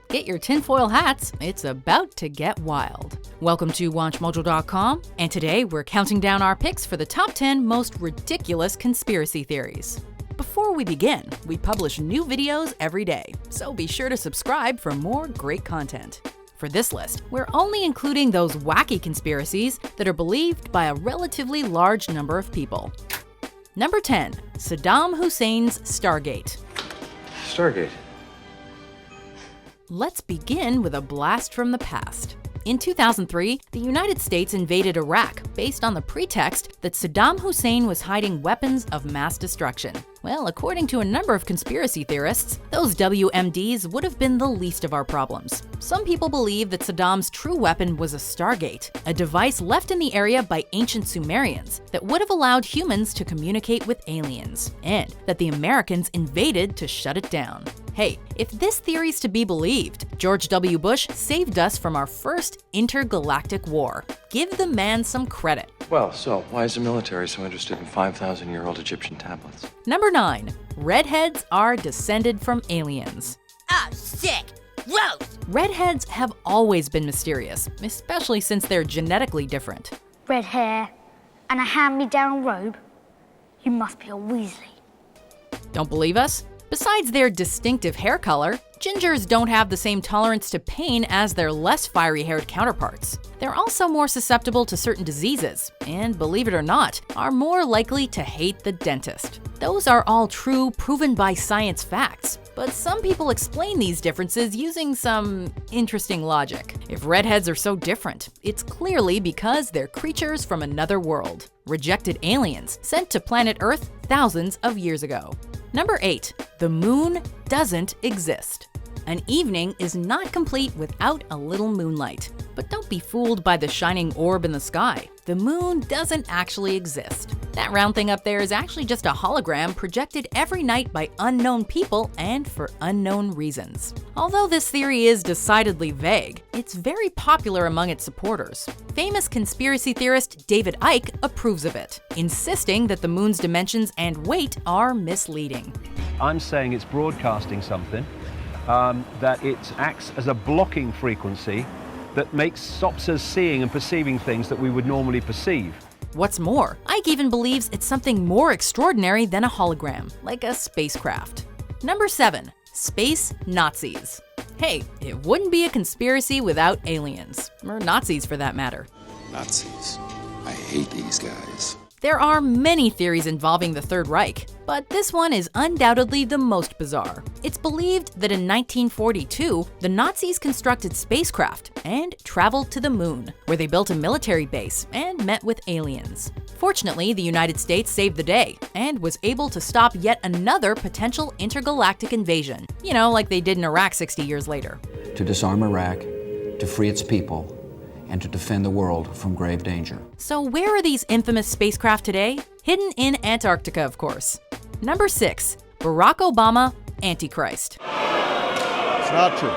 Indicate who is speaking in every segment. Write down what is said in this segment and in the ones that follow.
Speaker 1: Get your tinfoil hats, it's about to get wild. Welcome to WatchMojo.com, and today we're counting down our picks for the top 10 most ridiculous conspiracy theories. Before we begin, we publish new videos every day, so be sure to subscribe for more great content. For this list, we're only including those wacky conspiracies that are believed by a relatively large number of people. Number 10. Saddam Hussein's Stargate.
Speaker 2: Stargate.
Speaker 1: Let's begin with a blast from the past. In 2003, the United States invaded Iraq based on the pretext that Saddam Hussein was hiding weapons of mass destruction. Well, according to a number of conspiracy theorists, those WMDs would have been the least of our problems. Some people believe that Saddam's true weapon was a Stargate, a device left in the area by ancient Sumerians that would have allowed humans to communicate with aliens, and that the Americans invaded to shut it down. Hey, if this theory's to be believed, George W. Bush saved us from our first intergalactic war. Give the man some credit.
Speaker 2: Well, so why is the military so interested in 5,000-year-old Egyptian tablets?
Speaker 1: Number 9. Redheads are descended from aliens.
Speaker 3: Oh, sick! Gross!
Speaker 1: Redheads have always been mysterious, especially since they're genetically different.
Speaker 4: Red hair and a hand-me-down robe. You must be a Weasley.
Speaker 1: Don't believe us? Besides their distinctive hair color, gingers don't have the same tolerance to pain as their less fiery-haired counterparts. They're also more susceptible to certain diseases, and believe it or not, are more likely to hate the dentist. Those are all true, proven by science facts, but some people explain these differences using some interesting logic. If redheads are so different, it's clearly because they're creatures from another world, rejected aliens sent to planet Earth thousands of years ago. Number 8. The moon doesn't exist. An evening is not complete without a little moonlight. But don't be fooled by the shining orb in the sky. The moon doesn't actually exist. That round thing up there is actually just a hologram projected every night by unknown people and for unknown reasons. Although this theory is decidedly vague, it's very popular among its supporters. Famous conspiracy theorist David Icke approves of it, insisting that the moon's dimensions and weight are misleading.
Speaker 5: I'm saying it's broadcasting something, that it acts as a blocking frequency that stops us seeing and perceiving things that we would normally perceive.
Speaker 1: What's more, Icke even believes it's something more extraordinary than a hologram, like a spacecraft. Number 7. Space Nazis. Hey, it wouldn't be a conspiracy without aliens, or Nazis for that matter.
Speaker 6: Nazis. I hate these guys.
Speaker 1: There are many theories involving the Third Reich, but this one is undoubtedly the most bizarre. It's believed that in 1942, the Nazis constructed spacecraft and traveled to the moon, where they built a military base and met with aliens. Fortunately, the United States saved the day and was able to stop yet another potential intergalactic invasion, like they did in Iraq 60 years later.
Speaker 7: To disarm Iraq, to free its people, and to defend the world from grave danger.
Speaker 1: So where are these infamous spacecraft today? Hidden in Antarctica, of course. Number 6. Barack Obama, Antichrist.
Speaker 8: It's not true.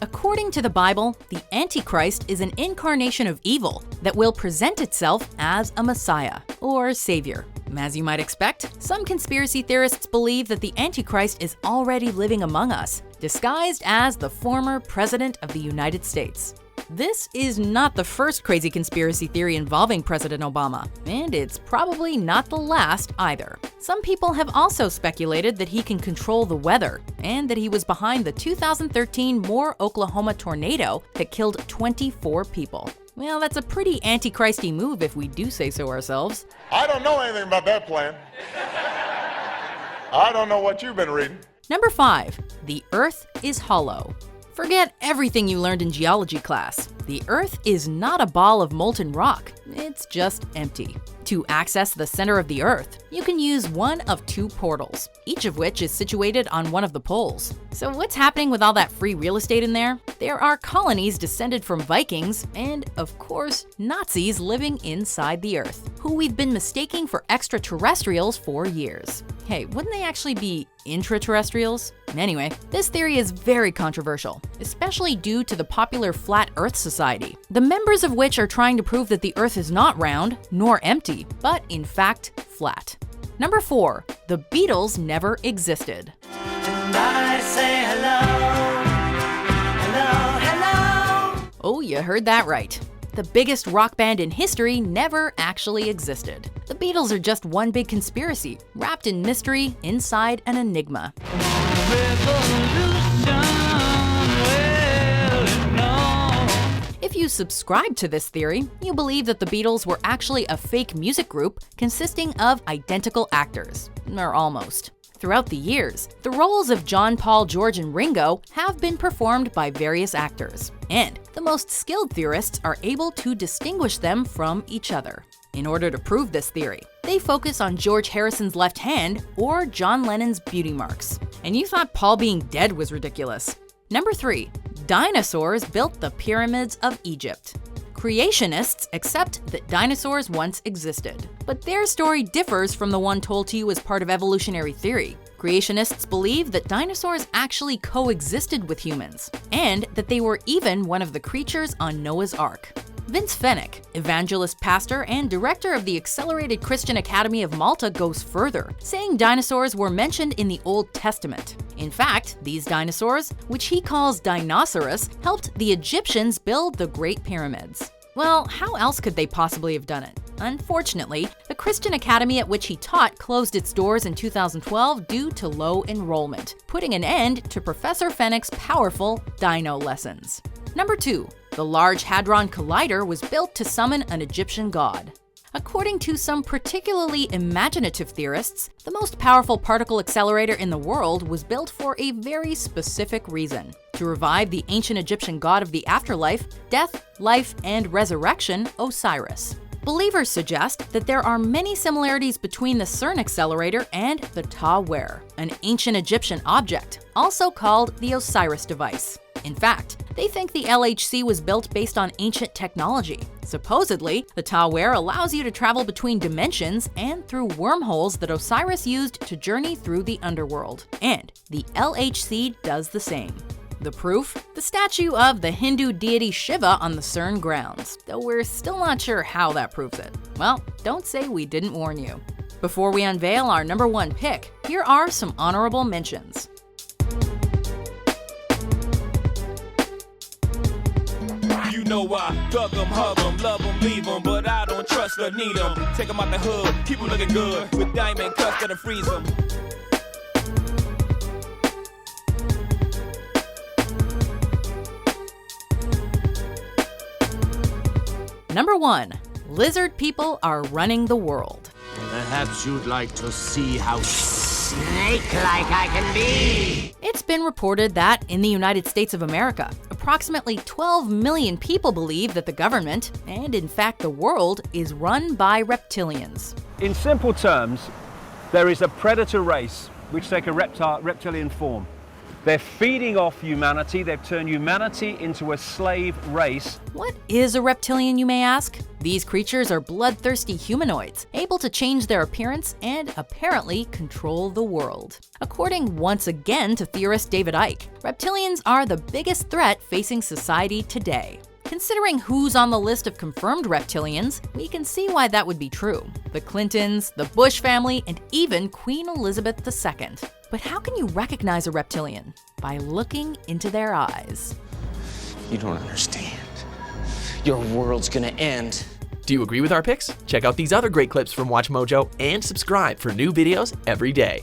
Speaker 1: According to the Bible, the Antichrist is an incarnation of evil that will present itself as a Messiah, or Savior. As you might expect, some conspiracy theorists believe that the Antichrist is already living among us, disguised as the former President of the United States. This is not the first crazy conspiracy theory involving President Obama, and it's probably not the last either. Some people have also speculated that he can control the weather, and that he was behind the 2013 Moore, Oklahoma tornado that killed 24 people. Well, that's a pretty antichristy move if we do say so ourselves.
Speaker 8: I don't know anything about that plan. I don't know what you've been reading.
Speaker 1: Number 5. The Earth is hollow. Forget everything you learned in geology class. The Earth is not a ball of molten rock, it's just empty. To access the center of the Earth, you can use one of 2 portals, each of which is situated on one of the poles. So what's happening with all that free real estate in there? There are colonies descended from Vikings and, of course, Nazis living inside the Earth, who we've been mistaking for extraterrestrials for years. Hey, wouldn't they actually be intraterrestrials? Anyway, this theory is very controversial, especially due to the popular Flat Earth Society, the members of which are trying to prove that the Earth is not round nor empty, but in fact flat. Number 4. The Beatles never existed.
Speaker 3: And I say hello,
Speaker 1: You heard that right. The biggest rock band in history never actually existed. The Beatles are just one big conspiracy, wrapped in mystery inside an enigma. If you subscribe to this theory, you believe that the Beatles were actually a fake music group consisting of identical actors, or almost. Throughout the years, the roles of John, Paul, George, and Ringo have been performed by various actors, and the most skilled theorists are able to distinguish them from each other. In order to prove this theory, they focus on George Harrison's left hand or John Lennon's beauty marks. And you thought Paul being dead was ridiculous. Number 3. Dinosaurs built the pyramids of Egypt. Creationists accept that dinosaurs once existed, but their story differs from the one told to you as part of evolutionary theory. Creationists believe that dinosaurs actually coexisted with humans, and that they were even one of the creatures on Noah's Ark. Vince Fennick, evangelist pastor and director of the Accelerated Christian Academy of Malta, goes further, saying dinosaurs were mentioned in the Old Testament. In fact, these dinosaurs, which he calls Dinosaurus, helped the Egyptians build the Great Pyramids. Well, how else could they possibly have done it? Unfortunately, the Christian Academy at which he taught closed its doors in 2012 due to low enrollment, putting an end to Professor Fennick's powerful dino lessons. Number 2. The Large Hadron Collider was built to summon an Egyptian god. According to some particularly imaginative theorists, the most powerful particle accelerator in the world was built for a very specific reason: to revive the ancient Egyptian god of the afterlife, death, life, and resurrection, Osiris. Believers suggest that there are many similarities between the CERN accelerator and the Ta-Wer, an ancient Egyptian object, also called the Osiris device. In fact, they think the LHC was built based on ancient technology. Supposedly, the Ta-Wer allows you to travel between dimensions and through wormholes that Osiris used to journey through the underworld. And the LHC does the same. The proof? The statue of the Hindu deity Shiva on the CERN grounds, though we're still not sure how that proves it. Well, don't say we didn't warn you. Before we unveil our number 1 pick, here are some honorable mentions.
Speaker 9: You know I thug 'em, hug 'em, love 'em, leave 'em, but I don't trust or need 'em. Take 'em out the hood, keep 'em looking good, with diamond cuts that'll freeze 'em.
Speaker 1: Number 1. Lizard people are running the world.
Speaker 10: Perhaps you'd like to see how snake-like I can be.
Speaker 1: It's been reported that in the United States of America, approximately 12 million people believe that the government, and in fact the world, is run by reptilians.
Speaker 5: In simple terms, there is a predator race which take a reptilian form. They're feeding off humanity. They've turned humanity into a slave race.
Speaker 1: What is a reptilian, you may ask? These creatures are bloodthirsty humanoids, able to change their appearance and apparently control the world. According once again to theorist David Icke, reptilians are the biggest threat facing society today. Considering who's on the list of confirmed reptilians, we can see why that would be true. The Clintons, the Bush family, and even Queen Elizabeth II. But how can you recognize a reptilian? By looking into their eyes.
Speaker 11: You don't understand. Your world's gonna end.
Speaker 12: Do you agree with our picks? Check out these other great clips from WatchMojo and subscribe for new videos every day.